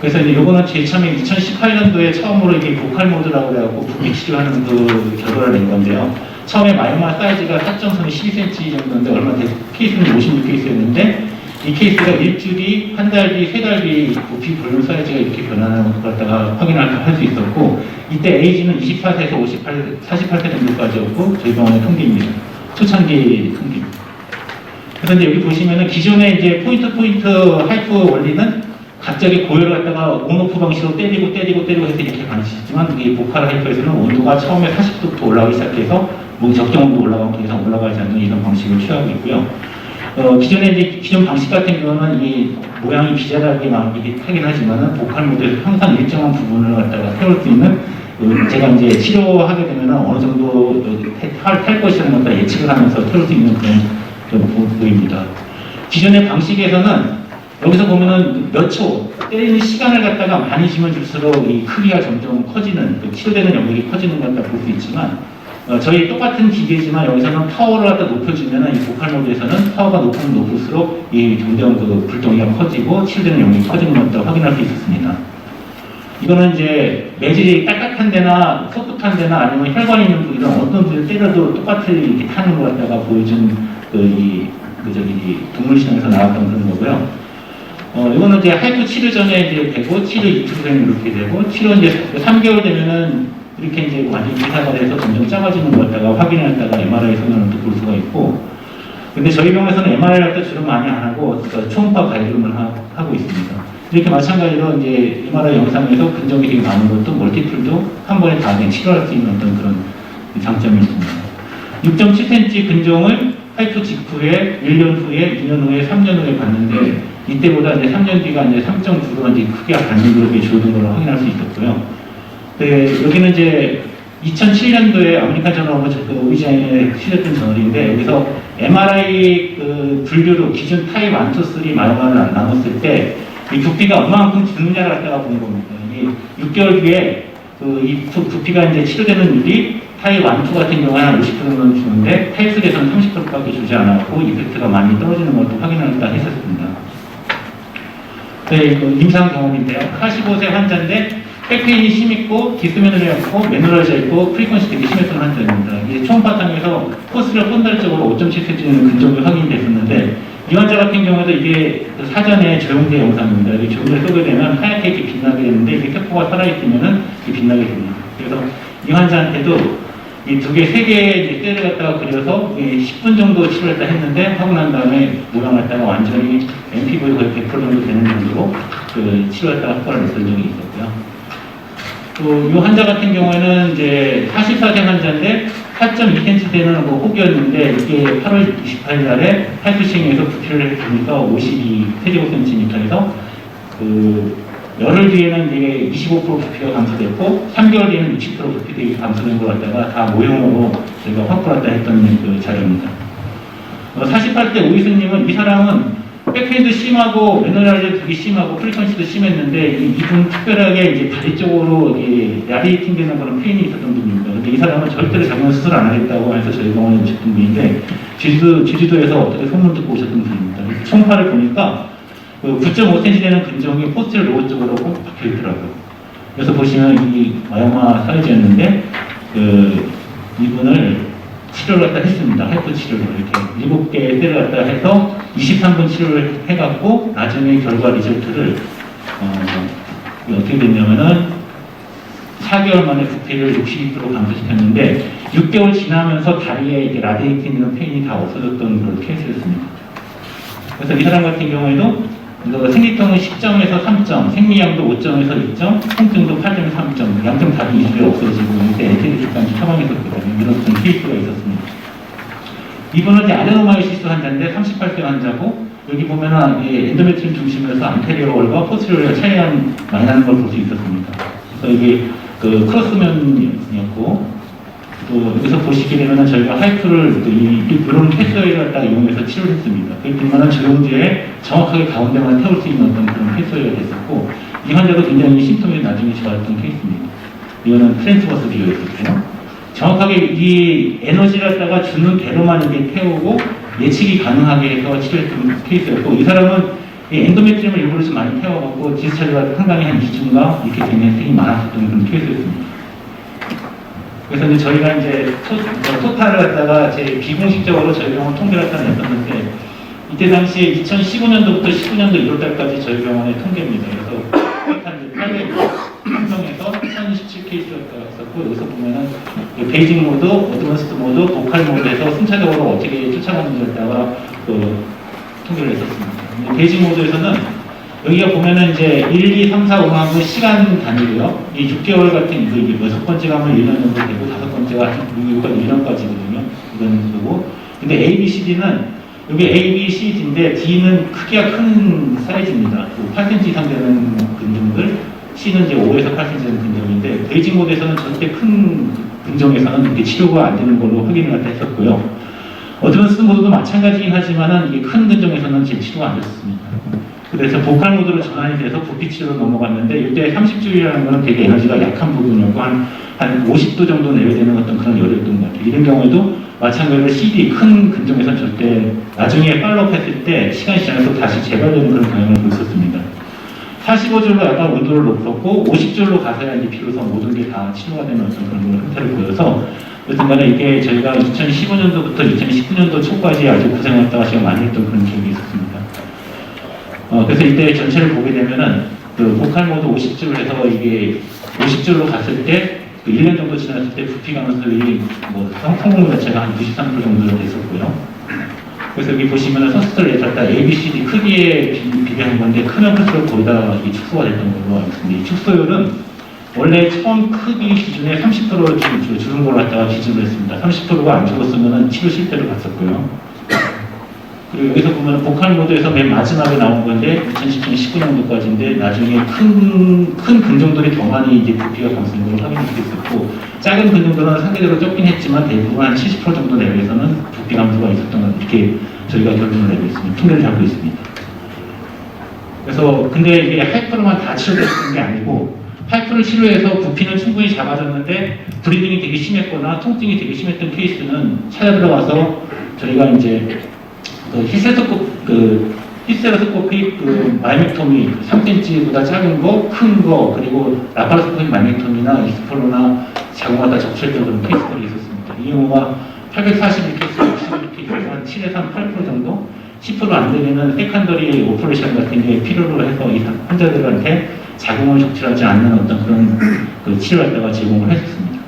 그래서 이제 요거는 제일 처음에 2018년도에 처음으로 이게 보컬 모드라고 해갖고 부피 치료하는 그 결과를 낸 건데요. 처음에 마이오마 사이즈가 사점선이 12cm 정도인데 얼마 됐, 케이스는 56케이스였는데 이 케이스가 일주일이, 한 달 뒤, 세 달 뒤 부피 볼륨 사이즈가 이렇게 변하는 것을 갖다가 확인할 수 있었고, 이때 에이지는 24세에서 48세 정도까지였고, 저희 병원의 통계입니다. 초창기 통계입니다. 그래서 이제 여기 보시면은 기존의 이제 포인트 하이프 원리는 갑자기 고열을 갖다가 온오프 방식으로 때리고 해서 이렇게 가르치지만, 이 보컬 하이프에서는 온도가 처음에 40도부터 올라가기 시작해서 적정 온도 올라가고 더 이상 올라가지 않는 이런 방식을 취하고 있고요. 기존의 이제 기존 방식 같은 경우는 이 모양이 비자하게 막 이렇게 하긴 하지만은 보컬 모드에서 항상 일정한 부분을 갖다가 태울 수 있는 제가 이제 치료하게 되면은 어느 정도 탈 것이라는 것을 예측을 하면서 태울 수 있는 그런 보입니다. 기존의 방식에서는 여기서 보면은 몇 초 때리는 시간을 갖다가 많이 주면 줄수록 이 크기가 점점 커지는 치료되는 영역이 커지는 것 같다 볼 수 있지만 저희 똑같은 기계지만 여기서는 파워를 갖다 높여주면은 이 보컬 모드에서는 파워가 높으면 높을수록 이 점점 그 불덩이가 커지고 치료되는 영역이 커지는 것도 확인할 수 있었습니다. 이거는 이제 매질이 딱딱한 데나 소프트한 데나 아니면 혈관이 있는 부위는 어떤 부위를 때려도 똑같이 이렇게 타는 것 같다가 보여준 동물시장에서 나왔던 그런 거고요. 이거는 이제 하이프 치료 전에 이제 되고 치료 이틀 되면 이렇게 되고 치료 이제 3개월 되면은 이렇게 이제 완전 이사가 돼서 점점 작아지는 것 같다가 확인했다가 MRI 성능을 또 볼 수가 있고, 근데 저희 병원에서는 MRI를 갖다 주로 많이 안 하고 초음파 가이드만 하고 있습니다. 이렇게 마찬가지로 이제 MRI 영상에서 근정이 되게 많은 것도 멀티플도 한 번에 다 치료할 수 있는 어떤 그런 장점이 있습니다. 6.7cm 근정을 하이프 직후에 1년 후에, 2년 후에, 3년 후에 봤는데 이때보다 이제 3년 뒤가 이제 3.9로 이제 크게 받는 그룹이 줄어든 걸 확인할 수 있었고요. 네, 여기는 이제 2007년도에 아메리칸 저널 오브 오비지나인에 실렸던 저널인데 여기서 MRI 분류로 기준 타입 1, 2, 3 마이오마를 나눴을 때 이 부피가 얼마만큼 주느냐를 갖다가 본 겁니다. 이 6개월 뒤에 이 부피가 이제 치료되는 율이 타입 1, 2 같은 경우는 한 50% 정도 주는데 타입 3에서는 30%밖에 주지 않았고 이펙트가 많이 떨어지는 것도 확인하기가 했었습니다. 네, 임상 경험인데요. 45세 환자인데 백페인이 심했고 디스메노리아고 메노라지아 있고 프리퀀시 되게 심했던 환자입니다. 이제 초음파상에서 포스를 혼달적으로 5.7cm는 근적이 확인됐었는데 이 환자 같은 경우도 이게 사전에 적용된 영상입니다. 이게 조명을 쏘게 되면 하얗게 이렇게 빛나게 되는데 이게 세포가 살아있으면은 이렇게 빛나게 됩니다. 그래서 이 환자한테도 이 두 개, 세 개의 셀을 갖다가 그려서 10분 정도 치료를 했는데 하고 난 다음에 모양을 갖다가 완전히 MPV 거의 100% 정도 되는 정도로 치료했다가 효과를 냈던 적이 있었고요. 또 이 환자 같은 경우에는 이제 44세 환자인데 4.2cm 되는 혹이었는데 이게 8월 28일 날에 하이프싱에서 부피를 보니까 52세제곱센티미터에서 열흘 뒤에는 이게 25% 부피가 감소됐고 3개월 뒤에는 60% 부피 감소된 걸 갖다가 다 모형으로 저희가 확보했다 했던 자료입니다. 48대 오이수님은 이 사람은 백핸드 심하고 메노라지아 되게 심하고 프리퀀시도 심했는데 이분 특별하게 이제 다리 쪽으로 라디에이팅 되는 그런 페인이 있었던 분입니다. 근데 이 사람은 절대로 자기는 수술 안 하겠다고 해서 저희 병원에 오셨던 분인데 제주도에서 어떻게 소문 듣고 오셨던 분입니다. 총파를 보니까 9.5cm 되는 근정이 포스텔 로봇 쪽으로 꼭 박혀 있더라고요. 그래서 보시면 이 마이오마 사이즈였는데 이분을 치료를 갖다 했습니다. 하이프 치료를 이렇게 7개의 셀을 갖다 해서 23분 치료를 해갖고 나중에 결과 리절트를 어떻게 됐냐면은 4개월 만에 부피를 62% 감소시켰는데 6개월 지나면서 다리에 이렇게 라디에이팅 되는 페인이 다 없어졌던 그런 케이스였습니다. 그래서 이 사람 같은 경우에도 생리통은 10점에서 3점, 생리량도 5점에서 2점, 통증도 8점에서 3점, 양점 답이 20개 없어지고 이때 엔테리까지 처방했었거든요. 이런 케이스가 있었습니다. 이분은 이제 아데노마이시스 환자인데 38세 환자고 여기 보면은 엔도메트리움 중심에서 안테리어월과 포스리어가 차이가 많이 나는 걸 볼 수 있었습니다. 그래서 이게 크로스면이었고 또 여기서 보시게 되면은 저희가 하이프를 이런 패스웨이를 갖다가 이용해서 치료를 했습니다. 그렇지만은 조영제에 정확하게 가운데만 태울 수 있는 어떤 그런 패스웨이가 됐었고 이 환자도 굉장히 심통이 나중에 좋았던 케이스입니다. 이거는 트랜스버스 비교였었고요. 정확하게 이 에너지를 갖다가 주는 대로만 이렇게 태우고 예측이 가능하게 해서 치료했던 케이스였고 이 사람은 이 엔도메트리움을 일부러 좀 많이 태워갖고 디스차지가 상당히 한 2주인가 이렇게 되는 혜택이 많았었던 그런 케이스였습니다. 그래서 이제 저희가 이제 토탈을 갖다가 제 비공식적으로 저희 병원 통계를 갖다 냈었는데 이때 당시에 2015년도부터 19년도 1월달까지 저희 병원의 통계입니다. 그래서 한 800명에서 1017케이스가 있었고 여기서 보면은 베이징 모드, 어드밴스드 모드, 보컬 모드에서 순차적으로 어떻게 쫓아가는지 갖다가 그 통계를 냈었습니다. 베이징 모드에서는 여기가 보면은 이제 1, 2, 3, 4, 5하고 시간 단위고요. 이 6개월 같은 이게 6번째가 하면 1년 정도 되고 5번째가 1년까지거든요. 이런 거고. 근데 A, B, C, D는 여기 A, B, C, D인데 D는 크기가 큰 사이즈입니다. 8cm 이상 되는 근종들, C는 이제 5에서 8cm 되는 근종인데 베이징 모드에서는 절대 큰 근종에서는 이렇게 치료가 안 되는 걸로 확인을 갖다 했었고요. 어드밴스드 모드도 마찬가지긴 하지만은 이게 큰 근종에서는 제 치료가 안 됐습니다. 그래서 보컬 모드로 전환이 돼서 부피 치료로 넘어갔는데 이때 30주일이라는 거는 되게 에너지가 약한 부분이었고 한 50도 정도 내야 되는 어떤 그런 열이었던 것 같아요. 이런 경우에도 마찬가지로 CD 큰 근종에서는 절대 나중에 팔로업 했을 때 시간이 지나서 다시 재발되는 그런 경향을 보였었습니다. 45줄로 약간 온도를 높였고 50줄로 가서야 이제 비로소 모든 게 다 치료가 되는 어떤 그런 형태를 보여서 여튼 간에 이게 저희가 2015년도부터 2019년도 초까지 아주 고생했다가 제가 많이 했던 그런 기억이 있었습니다. 그래서 이때 전체를 보게 되면은 그 보컬 모드 50줄 해서 이게 50줄로 갔을 때 그 1년 정도 지났을 때 부피 감소율이 뭐 성공률 자체가 한 93% 정도 됐었고요. 그래서 여기 보시면은 서스를 예tal다 A, B, C, D 크기에 비교한 건데 크면 클수록 거의 다 이 축소가 됐던 걸로 알고 있습니다. 이 축소율은 원래 처음 크기 기준에 30%를 주는 걸로 갖다가 기준을 했습니다. 30%가 안 죽었으면 치료 실패를 봤었고요. 그리고 여기서 보면 보컬 모드에서 맨 마지막에 나온 건데 2019년도까지인데 나중에 큰 근종들이 더 많이 이제 부피가 감소된 걸로 확인이 됐었고 작은 근종들은 상대적으로 적긴 했지만 대부분 한 70% 정도 내외에서는 부피 감소가 있었던 것 이렇게 저희가 결론을 내고 있습니다. 통계를 잡고 있습니다. 그래서 근데 이게 하이퍼로만 다 치료됐던 게 아니고 하이퍼를 치료해서 부피는 충분히 작아졌는데 브리딩이 되게 심했거나 통증이 되게 심했던 케이스는 찾아 들어가서 저희가 이제 히스테로스코피 마이맥토미 3cm보다 작은 거, 큰 거, 그리고 라파로스코피 마이맥토미나 이스폴로나 자궁마다 접수했던 그런 케이스들이 있었습니다. 이 경우가 841케이스, 61케이스, 한 7에서 한 8% 정도, 10% 안 되면은 세컨더리 오퍼레이션 같은 게 필요로 해서 이 환자들한테 자궁을 적출하지 않는 어떤 그런 그 치료를 갖다가 제공을 했었습니다.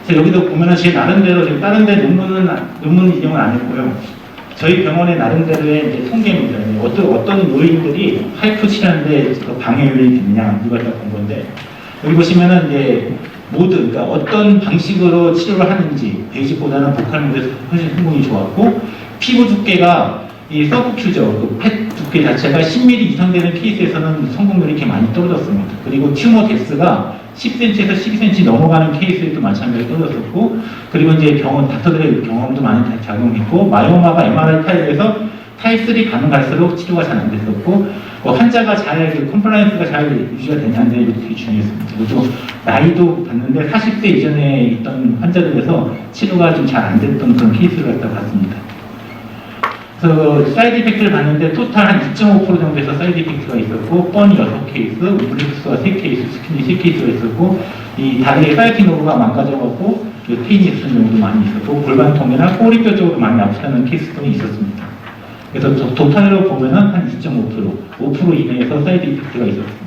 그래서 여기도 보면은 제 나름대로 지금 다른 데 논문 인용은 안 했고요. 저희 병원의 나름대로의 이제 통계입니다. 어떤 요인들이 하이프 치료하는데 방해율이 됐냐, 이걸 다 본 건데, 여기 보시면은 이제 모드, 그러니까 어떤 방식으로 치료를 하는지, 베이직보다는 보컬 모드에서 훨씬 성공이 좋았고, 피부 두께가 이 서브큐저, 그 펫 두께 자체가 10mm 이상 되는 케이스에서는 성공률이 이렇게 많이 떨어졌습니다. 그리고 튜머 데스가 10cm에서 12cm 넘어가는 케이스에도 마찬가지로 떨어졌었고, 그리고 이제 병원 닥터들의 경험도 많이 작용했고, 마이오마가 MRI 타입에서 타입 3 가면 갈수록 치료가 잘 안 됐었고, 환자가 잘 컴플라이언스가 잘 유지가 되냐는 게 되게 중요했습니다. 그리고 나이도 봤는데 40대 이전에 있던 환자들에서 치료가 좀 잘 안 됐던 그런 케이스를 갖다 봤습니다. 그래서 사이드 이펙트를 봤는데 토탈 한 2.5% 정도에서 사이드 이펙트가 있었고 뻔이 6케이스, 우브리스가 3케이스, 스킨이 3케이스가 있었고 이 다리에 사이팅 노브가 망가져갖고 페인이 있었던 경우도 많이 있었고 골반통이나 꼬리뼈 쪽으로 많이 아프다는 케이스들이 있었습니다. 그래서 토탈로 보면은 한 2.5%, 5% 이내에서 사이드 이펙트가 있었습니다.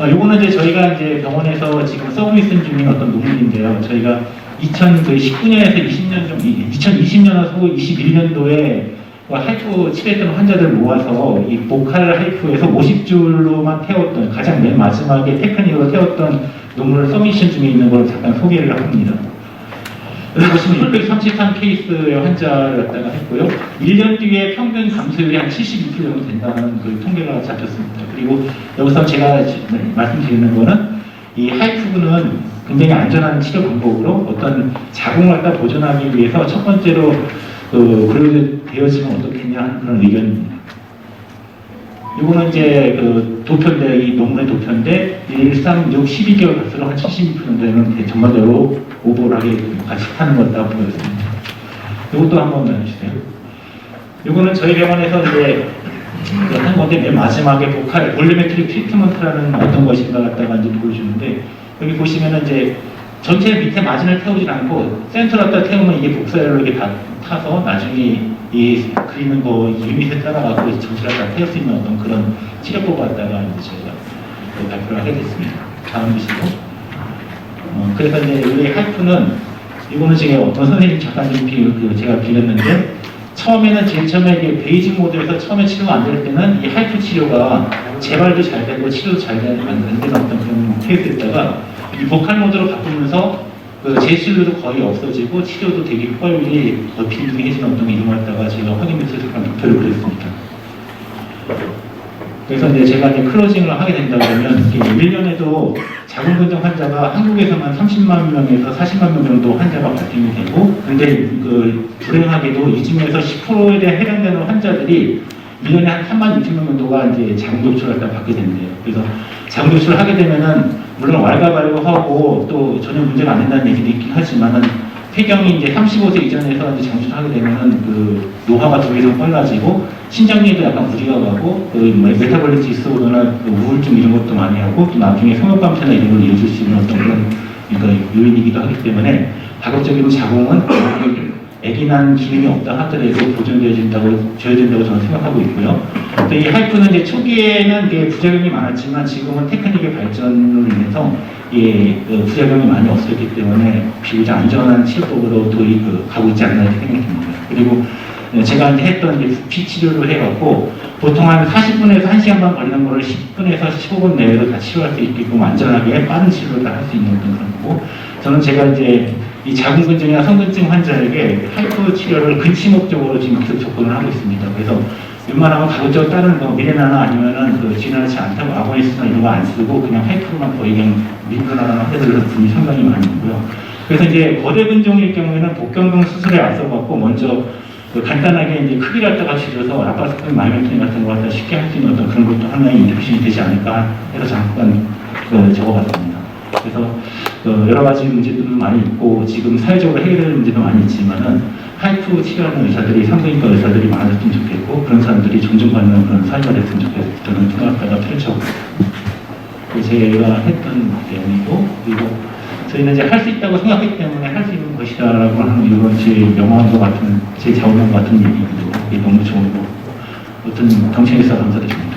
요거는 이제 저희가 이제 병원에서 지금 써고 있는 중인 어떤 논문인데요. 저희가 2019년에서 20년 정도, 2020년에서 21년도에 하이프 치료했던 환자들 모아서 이 보컬 하이프에서 50줄로만 태웠던 가장 맨 마지막에 테크닉으로 태웠던 논문을 서미션 중에 있는 걸 잠깐 소개를 합니다. 여기 보시면 633케이스의 환자를 갖다가 했고요. 1년 뒤에 평균 감소율이 한 72% 정도 된다는 그 통계가 잡혔습니다. 그리고 여기서 제가 말씀드리는 거는 이 하이프는 굉장히 안전한 치료 방법으로 어떤 자궁을 갖다 보존하기 위해서 첫 번째로 그래도 되어지면 어떻겠냐 하는 그런 의견입니다. 이거는 이제 그 도표인데, 이 논문의 도표인데 1, 3, 6, 12개월 갈수록 한 72% 정도는 전반적으로 오버하게 같이 타는 것 같다고 보여집니다. 이것도 한번 해주세요. 이거는 저희 병원에서 이제 한 건데 맨 마지막에 볼리메트릭 트리트먼트라는 어떤 것인가 갖다가 이제 보여주는데 여기 보시면은 이제 전체 밑에 마진을 태우지 않고 센터를 갖다 태우면 이게 복사열로 이렇게 다 타서 나중에 이 그리는 거 유닛에 따라가고 전체를 다 태울 수 있는 어떤 그런 치료법 갖다가 이제 저희가 발표를 하게 됐습니다. 다음 보시고. 그래서 이제 우리 하이프는 이거는 지금 어떤 선생님 작가님 제가 빌렸는데 처음에는 제일 처음에 이게 베이징 모드에서 처음에 치료가 안 될 때는 이 하이프 치료가 재발도 잘 되고 치료도 잘 되는 안 되는 어떤 그런 케이스였다가 이 보컬 모드로 바꾸면서 그 제실료도 거의 없어지고 치료도 되게 효과율이 더 빈등해지는 어떤 이런 걸 갖다가 제가 확인해서 잠깐 목표를 그렸습니다. 그래서 이제 제가 이제 클로징을 하게 된다 그러면 1년에도 자궁근종 환자가 한국에서만 30만 명에서 40만 명 정도 환자가 발생이 되고, 근데 그 불행하게도 이 중에서 10%에 해당되는 환자들이 1년에 한 3만 6천 명 정도가 이제 자궁도출을 갖다 받게 된대요. 그래서 자궁도출을 하게 되면은 물론 왈가왈부하고 또 전혀 문제가 안 된다는 얘기도 있긴 하지만은 폐경이 이제 35세 이전에서 이제 장수를 하게 되면은 그 노화가 더 이상 빨라지고 신장력도 약간 무리가 가고 그 메타볼릭 디스오더나 그 우울증 이런 것도 많이 하고 또 나중에 성욕감퇴나 이런 걸 이어질 수 있는 어떤 그런 그러니까 요인이기도 하기 때문에 가급적이면 자궁은 아기 낳는 기능이 없다 하더라도 보존되어진다고 저는 생각하고 있고요. 또 이 하이프는 이제 초기에는 이게 부작용이 많았지만 지금은 테크닉의 발전으로 인해서 그 부작용이 많이 없었기 때문에 비교적 안전한 치료법으로 가고 있지 않나 이렇게 생각이 듭니다. 그리고 제가 이제 했던 이제 부피 치료를 해갖고 보통 한 40분에서 1시간만 걸리는 거를 10분에서 15분 내외로 다 치료할 수 있게끔 안전하게 빠른 치료를 다 할 수 있는 어떤 그런 거고, 저는 제가 이제 이 자궁근종이나 성근증 환자에게 하이프 치료를 근치 목적으로 지금 계속 접근을 하고 있습니다. 그래서 웬만하면 가급적 다른 거 미레나나 아니면은 그 지나치 않다고 아고니스트나 이런 거 안 쓰고 그냥 하이프로만 거의 그냥 민근하는 환자들은 분이 상당히 많이 있고요. 그래서 이제 거대 근종일 경우에는 복경동 수술에 앞서갖고 먼저 그 간단하게 이제 크기를 갖다가 줄여서 라파스코피 마이메트리 같은 거 갖다 쉽게 할 수 있는 어떤 그런 것도 하나의 인터뷰션이 되지 않을까 해서 잠깐 적어봤습니다. 그래서 여러 가지 문제들도 많이 있고 지금 사회적으로 해결될 문제도 많이 있지만은 하이프 치료하는 의사들이 산부인과 의사들이 많았으면 좋겠고 그런 사람들이 존중받는 그런 사회가 됐으면 좋겠다는 저는 생각하다가 펼쳐보고 제가 했던 내용이고, 그리고 저희는 이제 할 수 있다고 생각하기 때문에 할 수 있는 것이다라고 하는 이런 제 명언과 같은 제 자원과 같은 얘기도 너무 좋은 거 어떤 정신에서 감사드립니다.